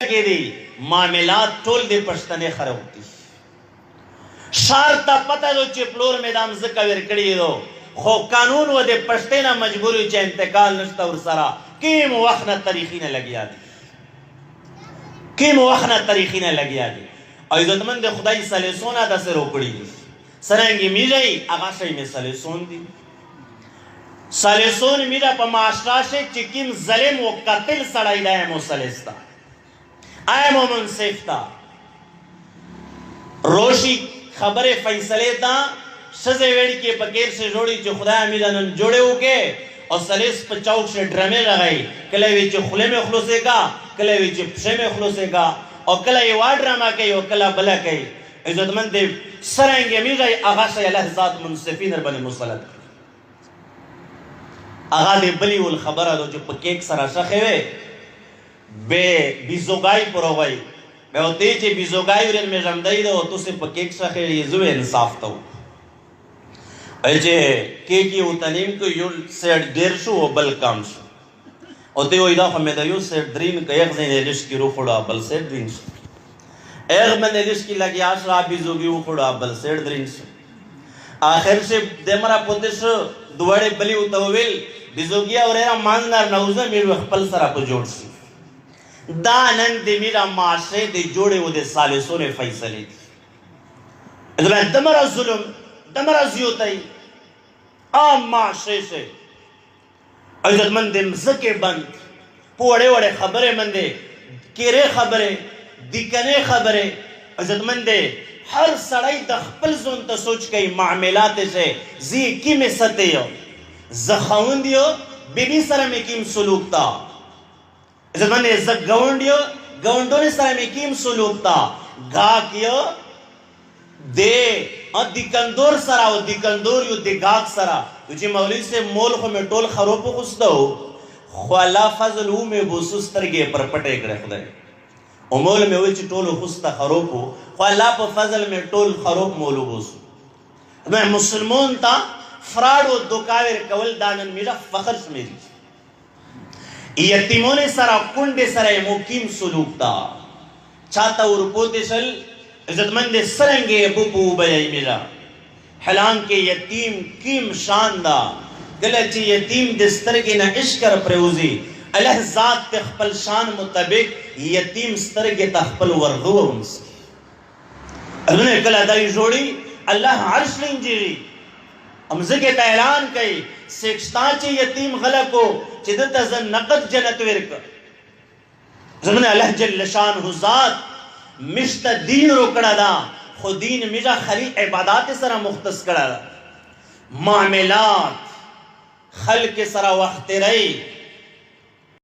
کې دي معاملات ټول د پښتنې خراب دي. شار ته پته ده چې پلور مې د مځکه ورکړې ده خو قانون و د پښتې نه مجبور چې انتقال نشته ورسره کیم وخت نه تاریخي نه لګیا دي کیم وخت نه تاریخي نه لګیا دي او عزتمند خدای سلیسونه داسې روکړي دي سرنګې میږي هغه شی مې سلیسون دي سلیسون میره په معاشره چې کیم ظلم و قاتل سړی دی مسلستا آئے مومن سیفتا روشی خبر فیصلے تا شزے ویڑی کے پکیر سے جوڑی چو خدا امیدانن جوڑے ہو کے اور سلیس پا چوک سے ڈرمے لگائی کلے ویچے خلے میں خلوصے گا کلے ویچے پشے میں خلوصے گا اور کلے یہ وار ڈراما کئی اور کلے بلا کئی عزت مند دے سرائنگی امیر رہی آغا سے اللہ ذات منصفین ربن مسلط آغا دے بلی والخبرہ دو جو پکیک سرا شخوے بے بیزوگائی پروگائی بے ہوتے چے بیزوگائی ورین میں جمدائی دو تو سے پکیک شخیر یہ زوے انصاف تاو ایچے کیکی او تنیم کو یو سیٹ دیر شو و بل کام شو ہوتے ہوئی دا خمیدہ یو سیٹ درین کا ایک زین ایلش کی رو خڑا بل سیٹ درین شو ایک من ایلش کی لگی آشرا بیزوگی رو خڑا بل سیٹ درین شو آخر سے دیمرا پوتش دوڑے بلی اتاویل بیزوگیا اور ایرا ماندار نوزہ میرو اخپل سرا پو جوڑ شو دانن دے میرا معاشرے دے جوڑے وہ دے سالسوں نے فیصلے دی دمرا ظلم دمرا زیوتائی عام معاشرے سے عزت مندے مزکے بند پوڑے وڑے خبریں مندے کیرے خبریں دیکنے خبریں عزت مندے ہر سڑائی دخپل زون تا سوچ کئی معاملات سے زی کیم ستے ہو زخون دیو بی بی سرم کیم سلوک تا عزت مندے زک گونڈیو گونڈونے سرم کیم سلوک تا گا کیو دے دیکندور سرا و دیکندور یو دیگاک سرا تجھے مولی سے مول خو میں ٹول خروپو خستا ہو خو اللہ فضل ہو میں بوسوس ترگے پر پٹے کرے خدای او مول میں وچ ٹول خستا خروپو خو اللہ پا فضل میں ٹول خروپ مولو بوسو میں مسلمون تا فراڈ و دکاور کول دانن میرا فخر شمیری یتیمون سرا کنڈ سرا مقیم سلوک تا چاہتا ورپوتے شل عزت مند سرنگے بوبو بیائی میرا حلان کے یتیم کیم شاندہ گلچی یتیم دسترگی نا اشکر پریوزی اللہ ذات تخپل شان مطابق یتیم سترگی تخپل ورغو انسی انہوں کل ادائی جوڑی اللہ عرش لنجیری امزگی تا اعلان کئی سیکشتان چی یتیم غلقو چی دتا زن نقد جنت ورک زمن اللہ جل شان ذات مشت دین روکڑا دا خود دین میجا خلی عبادات سرا مختص کڑا دا معاملات خلق سرا وقت رئی